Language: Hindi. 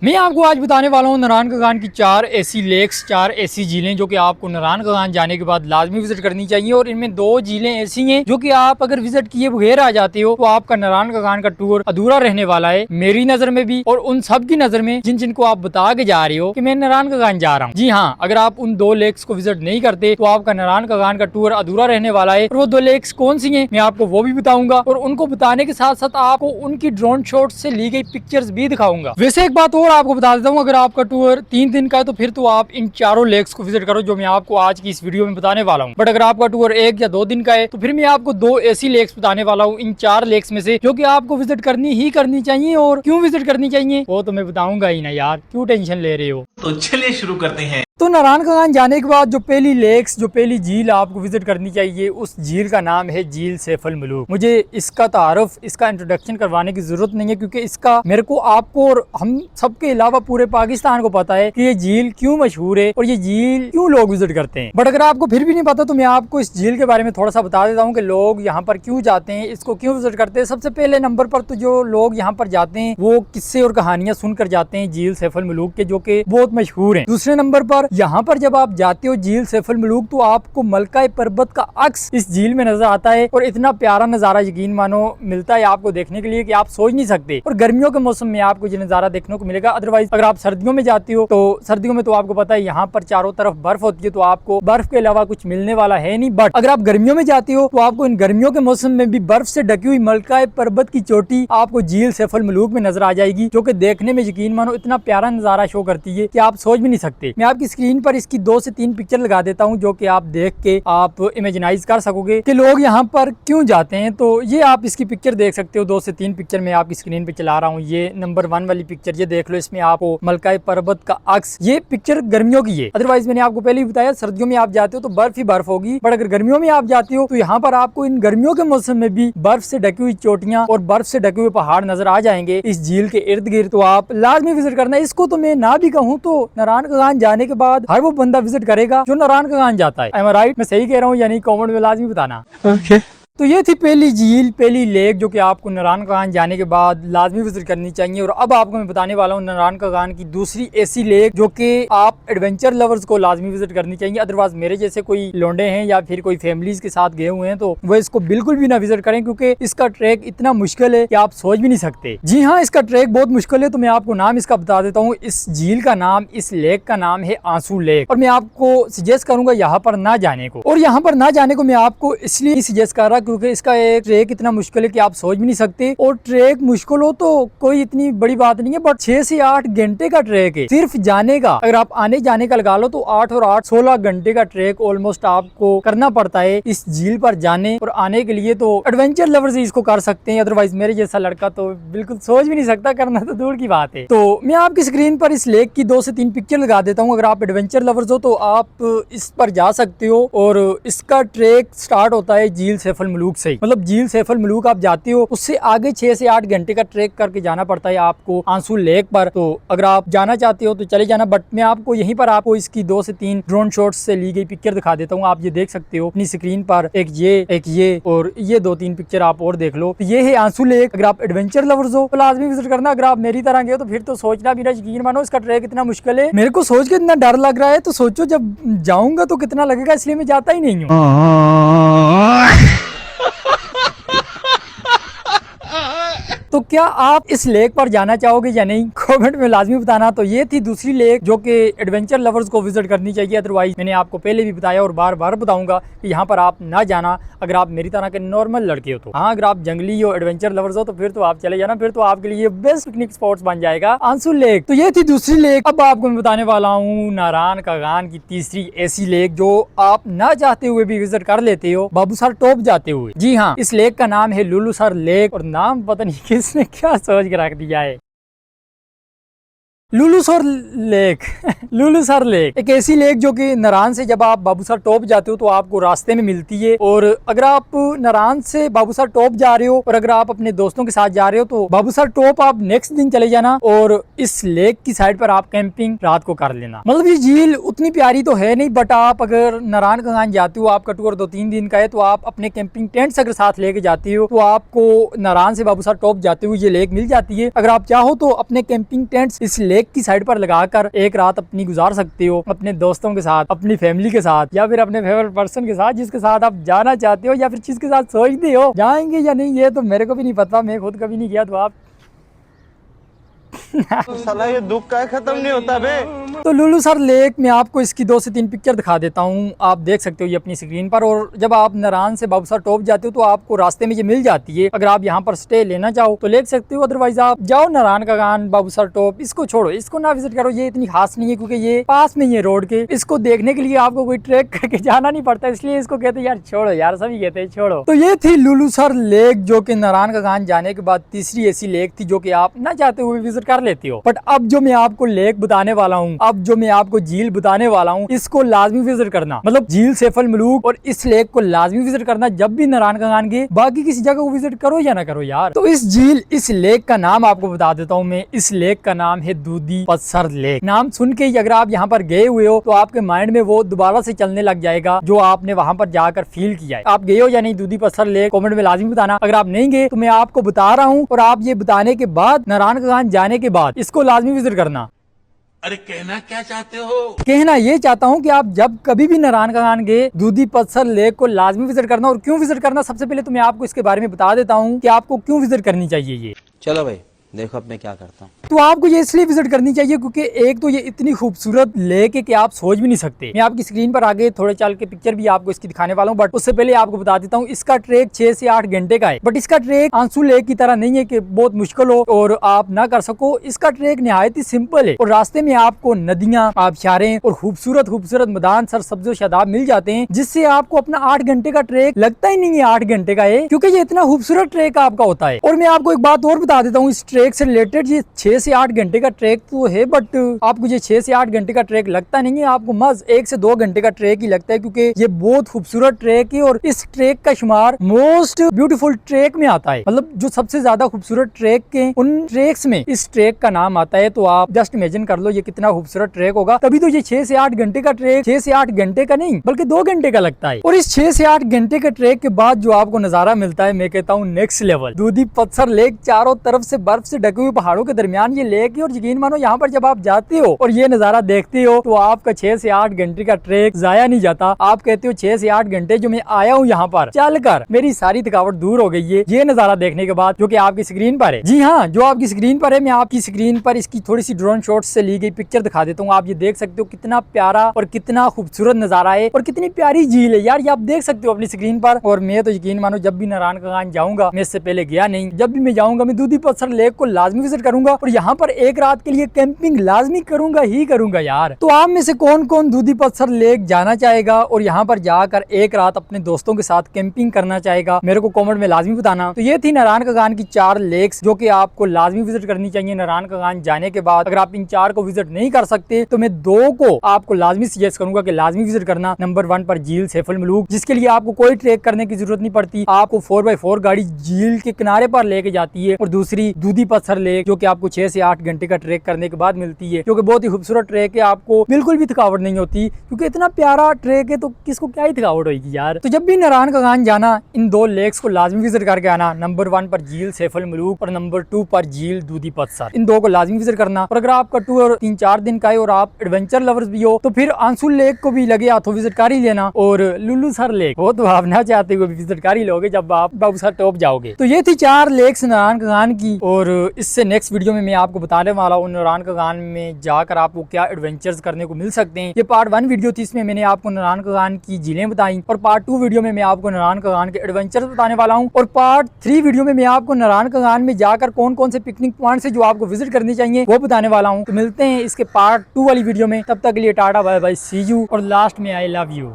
मैं आपको आज बताने वाला हूँ नारायण कगान की 4 ऐसी लेक्स, 4 ऐसी झीलें जो कि आपको नारायण कगान जाने के बाद लाजमी विजिट करनी चाहिए। और इनमें 2 झीलें ऐसी हैं जो कि आप अगर विजिट किए बगैर आ जाते हो तो आपका नारायण कगान का टूर अधूरा रहने वाला है, मेरी नजर में भी और उन सब की नजर में जिनको आप बता के जा रहे हो कि मैं नारायण कगान जा रहा हूँ। जी हाँ, अगर आप उन 2 लेक्स को विजिट नहीं करते तो आपका नारायण कगान का टूर अधूरा रहने वाला है। और वो 2 लेक्स कौन सी है मैं आपको वो भी बताऊंगा और उनको बताने के साथ साथ आपको उनकी ड्रोन शॉट से ली गई पिक्चर्स भी दिखाऊंगा। वैसे एक बात और आपको बता देता हूँ, अगर आपका टूर 3 दिन का है तो फिर तो आप इन चारों लेक्स को विजिट करो जो मैं आपको आज की इस वीडियो में बताने वाला हूँ। बट अगर आपका टूर 1 या 2 दिन का है तो फिर मैं आपको 2 ऐसी लेक्स बताने वाला हूँ इन 4 लेक्स में से जो कि आपको विजिट करनी ही करनी चाहिए। और क्यों विजिट करनी चाहिए वो तो मैं बताऊंगा ही ना यार, क्यों टेंशन ले रहे हो। तो चलिए शुरू करते हैं। तो नारायण कगान जाने के बाद जो पहली लेक्स, जो पहली झील आपको विजिट करनी चाहिए उस झील का नाम है झील सैफ अल मलूक। मुझे इसका तारुफ, इसका इंट्रोडक्शन करवाने की जरूरत नहीं है क्योंकि इसका मेरे को, आपको और हम सबके अलावा पूरे पाकिस्तान को पता है कि ये झील क्यों मशहूर है और ये झील क्यों लोग विजिट करते हैं। बट अगर आपको फिर भी नहीं पता तो मैं आपको इस झील के बारे में थोड़ा सा बता देता हूँ कि लोग यहाँ पर क्यों जाते हैं, इसको क्यों विजिट करते हैं। सबसे पहले नंबर पर तो जो लोग यहाँ पर जाते हैं वो किस्से और कहानियां सुनकर जाते हैं झील सैफ अल मलूक के, जो कि बहुत मशहूर है। दूसरे नंबर पर यहाँ पर जब आप जाते हो झील सैफ अल मलूक तो आपको मलका पर्वत का अक्स इस झील में नजर आता है और इतना प्यारा नजारा यकीन मानो मिलता है आपको देखने के लिए कि आप सोच नहीं सकते। और गर्मियों के मौसम में आपको ये नजारा देखने को मिलेगा। अदरवाइज अगर आप सर्दियों में जाते हो तो सर्दियों में तो आपको पता है यहाँ पर चारों तरफ बर्फ होती है तो आपको बर्फ के अलावा कुछ मिलने वाला है नहीं। बट अगर आप गर्मियों में जाते हो तो आपको इन गर्मियों के मौसम में भी बर्फ से ढकी हुई मलका पर्वत की चोटी आपको झील सैफ अल मलूक में नजर आ जाएगी, जो कि देखने में यकीन मानो इतना प्यारा नजारा शो करती है कि आप सोच भी नहीं सकते। मैं आपकी स्क्रीन पर इसकी 2 से 3 पिक्चर लगा देता हूं जो कि आप देख के आप इमेजिनाइज कर सकोगे कि लोग यहाँ पर क्यों जाते हैं। तो ये आप इसकी पिक्चर देख सकते हो, 2 से 3 पिक्चर मैं आपकी स्क्रीन पे चला रहा हूँ। ये नंबर 1 वाली पिक्चर ये देख लो, इसमें आपको मलका पर्वत का अक्स, ये पिक्चर गर्मियों की है। अदरवाइज मैंने आपको पहले ही बताया सर्दियों में आप जाते हो तो बर्फ ही बर्फ होगी, बट अगर गर्मियों में आप जाते हो तो यहाँ पर आपको इन गर्मियों के मौसम में भी बर्फ से ढकी हुई चोटियां और बर्फ से ढके हुए पहाड़ नजर आ जाएंगे इस झील के इर्द गिर्द। तो आप लाजमी विजिट करना। इसको तो मैं ना भी कहूँ तो नारायण कगान जाने के बाद हर वो बंदा विजिट करेगा जो नारायण कगान जाता है। Am I right? मैं सही कह रहा हूँ यानी कमेंट में लाजमी बताना। ओके। तो ये थी पहली झील, पहली लेक जो कि आपको नारायण कगान जाने के बाद लाजमी विजिट करनी चाहिए। और अब आपको मैं बताने वाला हूँ नारायण कगान की दूसरी ऐसी लेक जो कि आप एडवेंचर लवर्स को लाजमी विजिट करनी चाहिए। अदरवाइज मेरे जैसे कोई लोंडे हैं या फिर कोई फैमिलीज के साथ गए हुए हैं तो वो इसको बिल्कुल भी ना विजिट करें क्योंकि इसका ट्रैक इतना मुश्किल है कि आप सोच भी नहीं सकते। जी हाँ, इसका ट्रैक बहुत मुश्किल है। तो मैं आपको नाम इसका बता देता हूँ। इस झील का नाम, इस लेक का नाम है आंसू लेक। और मैं आपको सजेस्ट करूंगा यहाँ पर ना जाने को। और यहाँ पर ना जाने को मैं आपको इसलिए सजेस्ट कर रहा क्योंकि इसका एक ट्रैक इतना मुश्किल है कि आप सोच भी नहीं सकते। और ट्रैक मुश्किल हो तो कोई इतनी बड़ी बात नहीं है, बट 6 से 8 घंटे का ट्रैक है सिर्फ जाने का। अगर आप आने जाने का लगा लो तो 8 और 8 16 घंटे का ट्रैक ऑलमोस्ट आपको करना पड़ता है इस झील पर जाने और आने के लिए। तो एडवेंचर लवर्स इसको कर सकते हैं, अदरवाइज मेरे जैसा लड़का तो बिल्कुल सोच भी नहीं सकता, करना तो दूर की बात है। तो मैं आपकी स्क्रीन पर इस लेक की 2 से 3 पिक्चर लगा देता हूँ। अगर आप एडवेंचर लवर्स हो तो आप इस पर जा सकते हो। और इसका ट्रैक स्टार्ट होता है झील सैफ अल मलूक से, मतलब झील सैफ अल मलूक आप जाते हो उससे आगे 6 से 8 घंटे का ट्रैक करके जाना पड़ता है आपको आंसू लेक पर। तो अगर आप जाना चाहते हो तो चले जाना। बट मैं आपको यहीं पर आपको इसकी 2 से 3 ड्रोन शॉट्स से ली गई पिक्चर दिखा देता हूँ। आप ये देख सकते हो अपनी स्क्रीन पर, एक ये और ये 2-3 पिक्चर आप और देख लो। तो ये है आंसू लेक। अगर आप एडवेंचर लवर्स हो तो लाजमी विजिट करना। अगर आप मेरी तरह गए तो फिर तो सोचना भी ना, यकीन मानो इसका ट्रैक इतना मुश्किल है। मेरे को सोच के इतना डर लग रहा है तो सोचो जब जाऊंगा तो कितना लगेगा, इसलिए मैं जाता ही नहीं हूँ। तो क्या आप इस लेक पर जाना चाहोगे या नहीं, कमेंट में लाजमी बताना। तो ये थी दूसरी लेक जो कि एडवेंचर लवर्स को विजिट करनी चाहिए। अदरवाइज मैंने आपको पहले भी बताया और बार बार बताऊंगा कि यहाँ पर आप ना जाना अगर आप मेरी तरह के नॉर्मल लड़के हो। तो हाँ, अगर आप जंगली हो, एडवेंचर लवर्स हो तो फिर तो आप चले जाना, फिर तो आपके लिए बेस्ट पिकनिक स्पॉट्स बन जाएगा आंसू लेक। तो ये थी दूसरी लेक। अब आपको मैं बताने वाला हूँ नारायण कगान की तीसरी ऐसी लेक जो आप ना चाहते हुए भी विजिट कर लेते हो, बाबूसर टॉप जाते हुए। जी हाँ, इस लेक का नाम है लुलुसर लेक। और नाम पता नहीं किसने क्या सोच के रख दिया है, लुलुसर लेक। लुलुसर लेक एक ऐसी लेक जो कि नारायण से जब आप बाबूसर टॉप जाते हो तो आपको रास्ते में मिलती है। और अगर आप नारायण से बाबूसर टॉप जा रहे हो और अगर आप अपने दोस्तों के साथ जा रहे हो तो बाबूसर टॉप आप नेक्स्ट दिन चले जाना और इस लेक की साइड पर आप कैंपिंग रात को कर लेना। मतलब ये झील उतनी प्यारी तो है नहीं, बट आप अगर नारायण कगान जाते हो, आपका टूर 2-3 दिन का है, तो आप अपने कैंपिंग टेंट्स अगर साथ लेके जाते हो तो आपको नारायण से बाबूसर टॉप जाते हुए ये लेक मिल जाती है। अगर आप चाहो तो अपने कैंपिंग टेंट्स इस लेक लेक की साइड पर लगाकर एक रात अपनी गुजार सकते हो अपने दोस्तों के साथ, अपनी फैमिली के साथ, या फिर अपने फेवरेट पर्सन के साथ जिसके साथ आप जाना चाहते हो, या फिर जिसके साथ सोचते हो जाएंगे या नहीं। ये तो मेरे को भी नहीं पता, मैं खुद कभी नहीं गया, तो आप साला ये दुख का खत्म नहीं होता बे। तो लुलूसर लेक में आपको इसकी 2 से 3 पिक्चर दिखा देता हूँ, आप देख सकते हो ये अपनी स्क्रीन पर। और जब आप नारायण से बाबूसर टॉप जाते हो तो आपको रास्ते में ये मिल जाती है। अगर आप यहाँ पर स्टे लेना चाहो तो ले सकते हो, अदरवाइज आप जाओ नारायण का गान, बाबूसर टॉप, इसको छोड़ो, इसको ना विजिट करो, ये इतनी खास नहीं है क्योंकि ये पास में ही है रोड के। इसको देखने के लिए आपको कोई ट्रैक करके जाना नहीं पड़ता, इसलिए इसको कहते हैं यार छोड़ो यार, सभी कहते हैं छोड़ो। तो ये थी लुलूसर लेक, जो कि नारायण का गान जाने के बाद तीसरी ऐसी लेक थी जो कि आप ना चाहते हुए विजिट कर लेते हो। बट अब जो मैं आपको लेक बताने वाला हूँ, अब जो मैं आपको झील बताने वाला हूँ, इसको लाजमी विजिट करना, मतलब झील सैफल मलूक और इस लेक को लाजमी विजिट करना जब भी नारायण का गान गए। बाकी किसी जगह को विजिट करो या ना करो यार। तो इस झील, इस लेक का नाम आपको बता देता हूँ मैं। इस लेक का नाम है दूधी पत्थर लेक। नाम सुन के ही अगर आप यहाँ पर गए हुए हो तो आपके माइंड में वो दोबारा से चलने लग जाएगा जो आपने वहाँ पर जाकर फील किया है। आप गए हो या नहीं दूधी पत्थर लेक, कमेंट में लाजमी बताना। अगर आप नहीं गए तो मैं आपको बता रहा हूँ, और आप ये बताने के बाद, नारायण का गान जाने के बाद इसको लाजमी विजिट करना। अरे कहना क्या चाहते हो? कहना ये चाहता हूँ कि आप जब कभी भी नारायण का गान गए, दूधी पत्थर लेक को लाजमी विजिट करना। और क्यों विजिट करना, सबसे पहले तो मैं आपको इसके बारे में बता देता हूँ कि आपको क्यों विजिट करनी चाहिए ये। चलो भाई देखो अब मैं क्या करता हूँ। तो आपको ये इसलिए विजिट करनी चाहिए क्योंकि एक तो ये इतनी खूबसूरत लेक है कि आप सोच भी नहीं सकते। मैं आपकी स्क्रीन पर आगे थोड़े चल के पिक्चर भी आपको इसकी दिखाने वाला हूँ, बट उससे पहले आपको बता देता हूँ इसका ट्रैक 6 से 8 घंटे का है। बट इसका ट्रैक आंसू लेक की तरह नहीं है कि बहुत मुश्किल हो और आप ना कर सको। इसका ट्रैक निहायत ही सिंपल है और रास्ते में आपको नदियां, आबशारें और खूबसूरत खूबसूरत मैदान, सर सब्जो शादाब मिल जाते हैं, जिससे आपको अपना 8 घंटे का ट्रैक लगता ही नहीं है 8 घंटे का है, क्योंकि ये इतना खूबसूरत ट्रैक आपका होता है। और मैं आपको एक बात और बता देता हूँ इस ट्रैक से रिलेटेड, 6 से 8 घंटे का ट्रैक तो है, बट आपको ये 6 से 8 घंटे का ट्रैक लगता नहीं है, आपको मज 1 से 2 घंटे का ट्रैक ही लगता है, क्योंकि ये बहुत खूबसूरत ट्रैक है। और इस ट्रैक का शुमार मोस्ट ब्यूटीफुल ट्रैक में आता है, मतलब जो सबसे ज्यादा खूबसूरत ट्रैक के उन ट्रैक्स में इस ट्रैक का नाम आता है। तो आप जस्ट इमेजिन कर लो ये कितना खूबसूरत ट्रैक होगा, तभी तो ये 6 से 8 घंटे का ट्रैक 6 से 8 घंटे का नहीं बल्कि 2 घंटे का लगता है। और इस 6 से 8 घंटे के ट्रैक के बाद जो आपको नजारा मिलता है, मैं कहता हूँ नेक्स्ट लेवल। दूधी पत्थर लेक, चारों तरफ से बर्फ से ढके हुए पहाड़ों के दरमियान ये लेक है। और यकीन मानो यहाँ पर जब आप जाते हो और ये नजारा देखते हो तो आपका 6 से 8 घंटे का ट्रैक जाया नहीं जाता। आप कहते हो 6 से 8 घंटे जो मैं आया हूँ यहाँ पर चलकर, मेरी सारी थकावट दूर हो गई है ये नजारा देखने के बाद, जो कि आपकी स्क्रीन पर है। जी हाँ, जो आपकी स्क्रीन पर है, मैं आपकी स्क्रीन पर इसकी थोड़ी सी ड्रोन शॉट से ली गई पिक्चर दिखा देता हूँ। आप ये देख सकते हो कितना प्यारा और कितना खूबसूरत नजारा है और कितनी प्यारी झील है यार, ये आप देख सकते हो अपनी स्क्रीन पर। और मैं तो यकीन मानो जब भी नारायण का गान जाऊंगा, मैं इससे पहले गया नहीं, जब भी मैं जाऊंगा मैं दूधी पत्थर लेक को लाजमी विजिट करूंगा और यहाँ पर एक रात के लिए कैंपिंग लाजमी करूंगा ही करूंगा यार। तो आप में से कौन कौन दूधी पत्थर लेक जाना चाहेगा और यहाँ पर जाकर एक रात अपने दोस्तों के साथ कैंपिंग करना चाहेगा, मेरे को कमेंट में लाजमी बताना। तो ये थी नारायण का गान की 4 लेक्स जो कि आपको लाजमी विजिट करनी चाहिए नारायण का गान जाने के बाद। अगर आप इन 4 को विजिट नहीं कर सकते तो मैं 2 को आपको लाजमी सजेस्ट करूंगा कि लाजमी विजिट करना। नंबर 1 पर झील सैफल मलूक, जिसके लिए आपको कोई ट्रैक करने की जरूरत नहीं पड़ती, आपको 4x4 गाड़ी झील के किनारे पर लेके जाती है। और दूसरी दूधी पत्थर लेक जो कि आपको 6 से 8 घंटे का ट्रैक करने के बाद मिलती है, क्योंकि बहुत ही खूबसूरत ट्रैक है, आपको बिल्कुल भी थकावट नहीं होती, क्योंकि इतना प्यारा ट्रैक है तो किसको क्या ही थकावट होगी यार। तो जब भी नारायण का गान जाना, इन 2 लेक्स को लाजमी विजिट करके आना। नंबर 1 पर झील सैफल मलूक और नंबर 2 पर झील दूधी पत्थर, इन 2 को लाजमी विजिट करना। और अगर आपका टूर 3-4 दिन का है और आप एडवेंचर लवर्स भी हो तो फिर आंसू लेक को भी लगे हाथों विजिट कर ही लेना। और लुलूसर लेक वो तो आप ना चाहते हुए विजिट कर ही लोगे जब आप बाबूसर टॉप जाओगे। तो ये थी 4 लेक्स नारायण का गान की। और इससे नेक्स्ट वीडियो में मैं आपको बताने वाला हूँ नारायण का गान में जाकर आपको क्या एडवेंचर्स करने को मिल सकते हैं। ये पार्ट 1 वीडियो थी, इसमें मैंने आपको नारायण का गान की झीलें बताई, और पार्ट 2 वीडियो में मैं आपको नारायण का गान के एडवेंचर्स बताने वाला हूँ। और पार्ट 3 वीडियो में मैं आपको नारायण का गान में जाकर कौन कौन से पिकनिक पॉइंट है जो आपको विजिट करनी चाहिए वो बताने वाला हूँ। तो मिलते हैं इसके पार्ट 2 वाली वीडियो में, तब तक के लिए tata bye bye, see you. और लास्ट में आई लव यू।